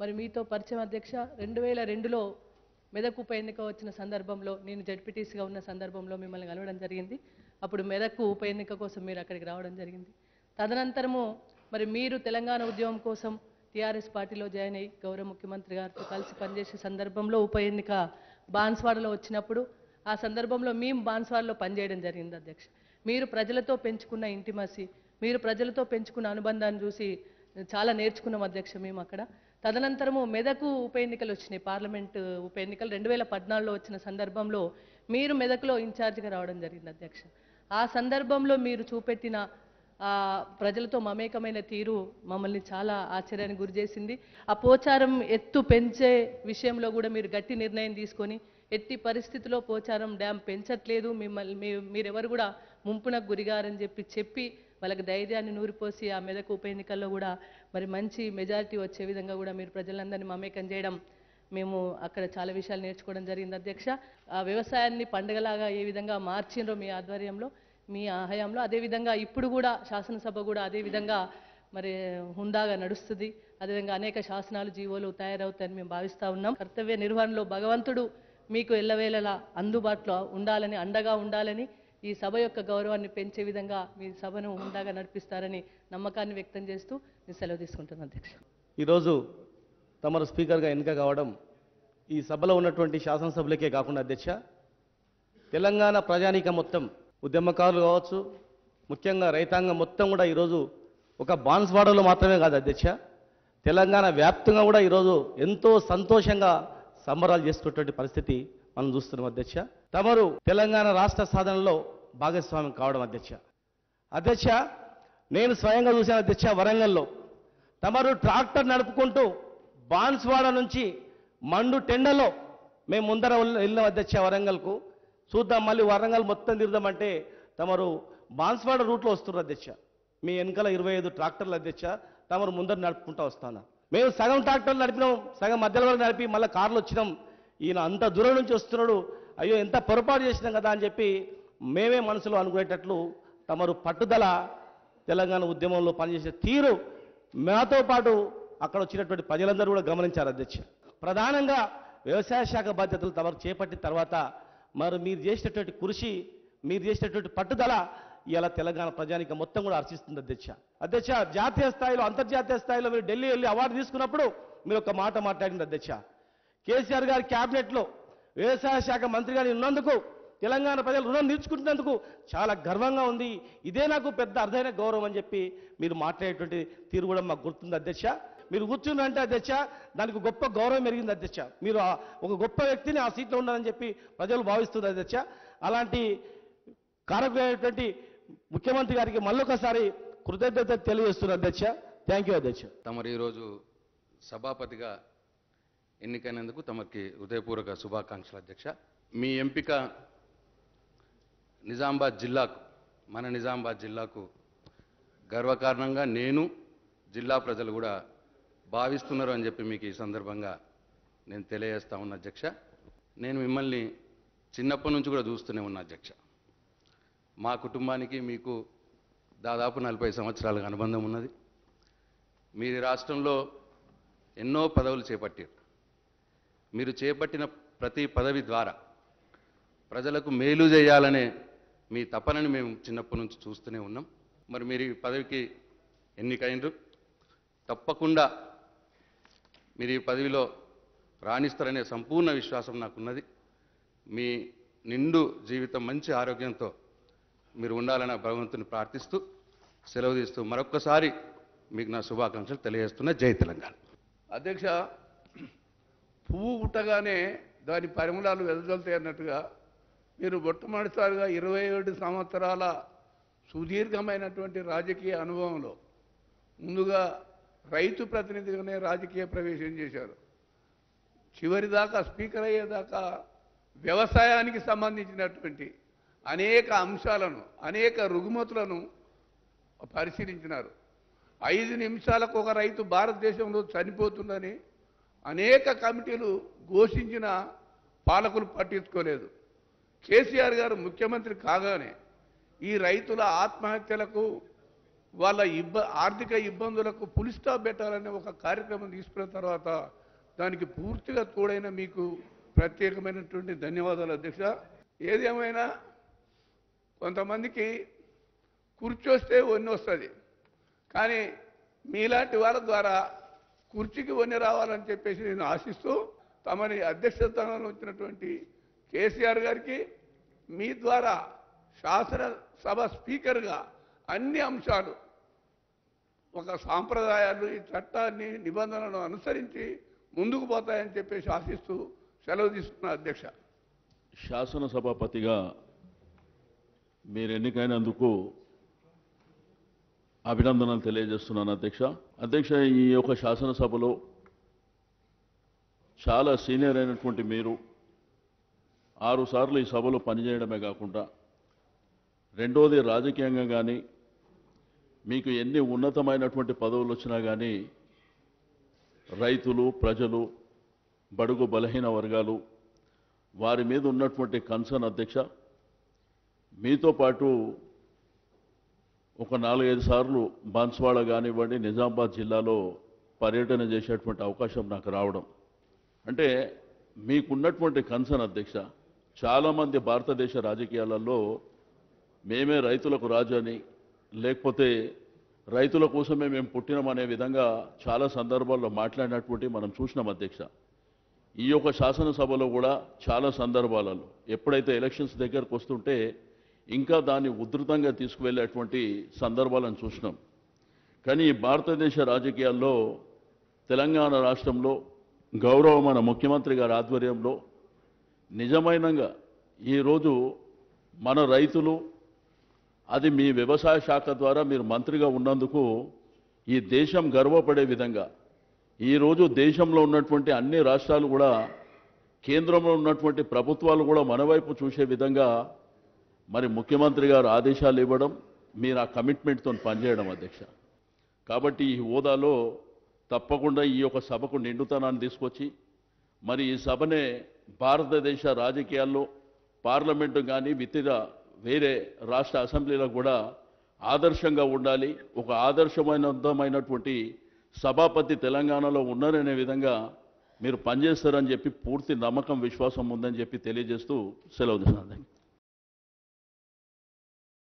మరి మీతో పరిచయం అధ్యక్ష 2002లో మెదక్ ఉప ఎన్నిక వచ్చిన సందర్భంలో నేను జడ్పీటీసీగా ఉన్న సందర్భంలో మిమ్మల్ని కలవడం జరిగింది. అప్పుడు మెదక్ ఉప ఎన్నిక కోసం మీరు అక్కడికి రావడం జరిగింది. తదనంతరము మరి మీరు తెలంగాణ ఉద్యమం కోసం టీఆర్ఎస్ పార్టీలో జాయిన్ అయ్యి గౌరవ ముఖ్యమంత్రి గారితో కలిసి పనిచేసే సందర్భంలో ఉప ఎన్నిక బాన్స్వాడలో వచ్చినప్పుడు ఆ సందర్భంలో మేము బాన్స్వాడలో పనిచేయడం జరిగింది అధ్యక్ష. మీరు ప్రజలతో పెంచుకున్న ఇంటిమసీ, మీరు ప్రజలతో పెంచుకున్న అనుబంధాన్ని చూసి చాలా నేర్చుకున్నాం అధ్యక్ష మేము అక్కడ. తదనంతరము మెదకు ఉప ఎన్నికలు వచ్చినాయి, పార్లమెంట్ ఉప ఎన్నికలు 2014లో వచ్చిన సందర్భంలో మీరు మెదకులో ఇన్ఛార్జిగా రావడం జరిగింది అధ్యక్ష. ఆ సందర్భంలో మీరు చూపెట్టిన ప్రజలతో మమేకమైన తీరు మమ్మల్ని చాలా ఆశ్చర్యానికి గురిచేసింది. ఆ పోచారం ఎత్తు పెంచే విషయంలో కూడా మీరు గట్టి నిర్ణయం తీసుకొని ఎట్టి పరిస్థితిలో పోచారం డ్యామ్ పెంచట్లేదు, మీరెవరు కూడా ముంపునకు గురిగారని చెప్పి వాళ్ళకి ధైర్యాన్ని నూరిపోసి ఆ మెదకు ఉప ఎన్నికల్లో కూడా మరి మంచి మెజారిటీ వచ్చే విధంగా కూడా మీరు ప్రజలందరినీ మమేకం చేయడం మేము అక్కడ చాలా విషయాలు నేర్చుకోవడం జరిగింది అధ్యక్ష. ఆ వ్యవసాయాన్ని పండుగలాగా ఏ విధంగా మార్చిండ్రో మీ ఆధ్వర్యంలో, మీ హయాంలో, అదేవిధంగా ఇప్పుడు కూడా శాసనసభ కూడా అదేవిధంగా మరి హుందాగా నడుస్తుంది. అదేవిధంగా అనేక శాసనాలు జీవోలు తయారవుతాయని మేము భావిస్తూ ఉన్నాం. కర్తవ్య నిర్వహణలో భగవంతుడు మీకు ఎల్లవేళలా అందుబాటులో ఉండాలని, అండగా ఉండాలని, ఈ సభ యొక్క గౌరవాన్ని పెంచే విధంగా మీ సభను హుందాగా నడిపిస్తారని నమ్మకాన్ని వ్యక్తం చేస్తూ నేను సెలవు తీసుకుంటున్నాను అధ్యక్ష. ఈరోజు తమరు స్పీకర్గా ఎన్నిక కావడం ఈ సభలో ఉన్నటువంటి శాసనసభ్యులకే కాకుండా అధ్యక్ష, తెలంగాణ ప్రజానీకం మొత్తం, ఉద్యమకారులు కావచ్చు, ముఖ్యంగా రైతాంగం మొత్తం కూడా ఈరోజు ఒక బాన్స్వాడలో మాత్రమే కాదు అధ్యక్ష, తెలంగాణ వ్యాప్తంగా కూడా ఈరోజు ఎంతో సంతోషంగా సంబరాలు చేసుకున్నటువంటి పరిస్థితి మనం చూస్తున్నాం అధ్యక్ష. తమరు తెలంగాణ రాష్ట్ర సాధనలో భాగస్వామ్యం కావడం అధ్యక్ష, నేను స్వయంగా చూశాను అధ్యక్ష. వరంగల్లో తమరు ట్రాక్టర్ నడుపుకుంటూ బాన్స్వాడ నుంచి మండు టెండలో మేము ముందర వెళ్ళాం అధ్యక్ష వరంగల్కు. చూద్దాం మళ్ళీ వరంగల్ మొత్తం తిరుగుదామంటే తమరు బాన్స్వాడ రూట్లో వస్తున్నారు అధ్యక్ష. మీ వెనకాల 25 ట్రాక్టర్లు అధ్యక్ష, తమరు ముందర నడుపుకుంటూ వస్తాను. మేము సగం ట్రాక్టర్లు నడిపినాం, సగం మధ్యలో నడిపి మళ్ళీ కార్లు వచ్చినాం. ఈయన అంత దూరం నుంచి వస్తున్నాడు, అయ్యో ఎంత పొరపాటు చేసినాం కదా అని చెప్పి మేమే మనసులో అనుకునేటట్లు తమరు పట్టుదల, తెలంగాణ ఉద్యమంలో పనిచేసే తీరు మాతో పాటు అక్కడ వచ్చినటువంటి ప్రజలందరూ కూడా గమనించారు అధ్యక్ష. ప్రధానంగా వ్యవసాయ శాఖ బాధ్యతలు తమరు చేపట్టిన తర్వాత మరి మీరు చేసినటువంటి కృషి, మీరు చేసినటువంటి పట్టుదల ఇలా తెలంగాణ ప్రజానికి మొత్తం కూడా హర్షిస్తుంది అధ్యక్ష. జాతీయ స్థాయిలో, అంతర్జాతీయ స్థాయిలో మీరు ఢిల్లీ వెళ్ళి అవార్డు తీసుకున్నప్పుడు మీరు ఒక మాట మాట్లాడింది అధ్యక్ష. కేసీఆర్ గారి క్యాబినెట్లో వ్యవసాయ శాఖ మంత్రిగా ఉన్నందుకు, తెలంగాణ ప్రజలు రుణం తీర్చుకుంటున్నందుకు చాలా గర్వంగా ఉంది, ఇదే నాకు పెద్ద అర్థమైన గౌరవం అని చెప్పి మీరు మాట్లాడేటువంటి తీరు కూడా మాకు గుర్తుంది అధ్యక్ష. మీరు కూర్చున్నారంటే అధ్యక్ష దానికి గొప్ప గౌరవం పెరిగింది అధ్యక్ష. మీరు ఒక గొప్ప వ్యక్తిని ఆ సీట్లో ఉన్నారని చెప్పి ప్రజలు భావిస్తుంది అధ్యక్ష. అలాంటి కారకులైనటువంటి ముఖ్యమంత్రి గారికి మళ్ళొకసారి కృతజ్ఞత తెలియజేస్తున్నారు అధ్యక్ష. థ్యాంక్ యూ అధ్యక్ష. తమరు ఈరోజు సభాపతిగా ఎన్నికైనందుకు తమకి హృదయపూర్వక శుభాకాంక్షలు అధ్యక్ష. మీ ఎంపిక నిజామాబాద్ జిల్లాకు, మన నిజామాబాద్ జిల్లాకు గర్వకారణంగా నేను, జిల్లా ప్రజలు కూడా భావిస్తున్నారు అని చెప్పి మీకు ఈ సందర్భంగా నేను తెలియజేస్తా ఉన్నా అధ్యక్ష. నేను మిమ్మల్ని చిన్నప్పటి నుంచి కూడా చూస్తూనే ఉన్నా అధ్యక్ష. మా కుటుంబానికి మీకు దాదాపు 40 సంవత్సరాలుగా అనుబంధం ఉన్నది. మీరు రాష్ట్రంలో ఎన్నో పదవులు చేపట్టారు. మీరు చేపట్టిన ప్రతి పదవి ద్వారా ప్రజలకు మేలు చేయాలనే మీ తపనని మేము చిన్నప్పటి నుంచి చూస్తూనే ఉన్నాం. మరి మీరు ఈ పదవికి ఎన్నికైనరు, తప్పకుండా మీరు ఈ పదవిలో రాణిస్తారనే సంపూర్ణ విశ్వాసం నాకున్నది. మీ నిండు జీవితం మంచి ఆరోగ్యంతో మీరు ఉండాలని భగవంతుని ప్రార్థిస్తూ సెలవు తీస్తూ మరొక్కసారి మీకు నా శుభాకాంక్షలు తెలియజేస్తున్నా. జై తెలంగాణ. అధ్యక్ష, పువ్వు పుట్టగానే దాని పరిమళాలు వెదజల్తాయి అన్నట్టుగా మీరు మొట్టమొదటిసారిగా 27 సంవత్సరాల సుదీర్ఘమైనటువంటి రాజకీయ అనుభవంలో ముందుగా రైతు ప్రతినిధిగానే రాజకీయ ప్రవేశం చేశారు. చివరిదాకా స్పీకర్ అయ్యేదాకా వ్యవసాయానికి సంబంధించినటువంటి అనేక అంశాలను, అనేక రుగ్మతులను పరిశీలించినారు. 5 నిమిషాలకు ఒక రైతు భారతదేశంలో చనిపోతుందని అనేక కమిటీలు ఘోషించిన పాలకులు పట్టించుకోలేదు. కేసీఆర్ గారు ముఖ్యమంత్రి కాగానే ఈ రైతుల ఆత్మహత్యలకు వాళ్ళ ఆర్థిక ఇబ్బందులకు ఫుల్ స్టాప్ పెట్టాలనే ఒక కార్యక్రమం తీసుకున్న తర్వాత దానికి పూర్తిగా తోడైన మీకు ప్రత్యేకమైనటువంటి ధన్యవాదాలు అధ్యక్ష. ఏదేమైనా కొంతమందికి కుర్చీ వస్తే వన్ని వస్తుంది, కానీ మీలాంటి వాళ్ళ ద్వారా కుర్చీకి వన్ని రావాలని చెప్పేసి నేను ఆశిస్తూ తమని అధ్యక్షస్థానంలో వచ్చినటువంటి కేసీఆర్ గారికి మీ ద్వారా శాసనసభ స్పీకర్గా అన్ని అంశాలు ఒక సాంప్రదాయాలు ఈ చట్టాన్ని నిబంధనలను అనుసరించి ముందుకు పోతాయని చెప్పేసి ఆశిస్తూ సెలవు తీసుకున్న అధ్యక్ష. శాసనసభాపతిగా మీరు ఎన్నికైనందుకు అభినందనలు తెలియజేస్తున్నాను అధ్యక్ష. అధ్యక్ష, ఈ యొక్క శాసనసభలో చాలా సీనియర్ అయినటువంటి మీరు 6 సార్లు ఈ సభలో పనిచేయడమే కాకుండా రెండోది రాజకీయంగా కానీ మీకు ఎన్ని ఉన్నతమైనటువంటి పదవులు వచ్చినా కానీ రైతులు, ప్రజలు, బడుగు బలహీన వర్గాలు వారి మీద ఉన్నటువంటి కన్సర్న్ అధ్యక్ష, మీతో పాటు ఒక 4-5 సార్లు బాన్స్వాడ కానివ్వండి నిజామాబాద్ జిల్లాలో పర్యటన చేసేటువంటి అవకాశం నాకు రావడం అంటే మీకున్నటువంటి కన్సర్న్ అధ్యక్ష. చాలామంది భారతదేశ రాజకీయాలలో మేమే రైతులకు రాజు అని, లేకపోతే రైతుల కోసమే మేము పుట్టినామనే విధంగా చాలా సందర్భాల్లో మాట్లాడినటువంటి మనం చూసినాం అధ్యక్ష. ఈ యొక్క శాసనసభలో కూడా చాలా సందర్భాలలో ఎప్పుడైతే ఎలక్షన్స్ దగ్గరకు వస్తుంటే ఇంకా దాన్ని ఉధృతంగా తీసుకువెళ్ళేటువంటి సందర్భాలను చూసినాం. కానీ ఈ భారతదేశ రాజకీయాల్లో తెలంగాణ రాష్ట్రంలో గౌరవమైన ముఖ్యమంత్రి గారి ఆధ్వర్యంలో నిజమైనగా ఈరోజు మన రైతులు, అది మీ వ్యవసాయ శాఖ ద్వారా మీరు మంత్రిగా ఉన్నందుకు ఈ దేశం గర్వపడే విధంగా ఈరోజు దేశంలో ఉన్నటువంటి అన్ని రాష్ట్రాలు కూడా, కేంద్రంలో ఉన్నటువంటి ప్రభుత్వాలు కూడా మన వైపు చూసే విధంగా మరి ముఖ్యమంత్రి గారు ఆదేశాలు ఇవ్వడం, మీరు ఆ కమిట్మెంట్తో పనిచేయడం అధ్యక్ష. కాబట్టి ఈ హోదాలో తప్పకుండా ఈ యొక్క సభకు నిండుతనాన్ని తీసుకొచ్చి మరి ఈ సభనే భారతదేశ రాజకీయాల్లో పార్లమెంటు కానీ ఇతర వేరే రాష్ట్ర అసెంబ్లీలకు కూడా ఆదర్శంగా ఉండాలి, ఒక ఆదర్శమైనటువంటి సభాపతి తెలంగాణలో ఉన్నారనే విధంగా మీరు పనిచేస్తారని చెప్పి పూర్తి నమ్మకం, విశ్వాసం ఉందని చెప్పి తెలియజేస్తూ సెలవు తీసుకున్నాను.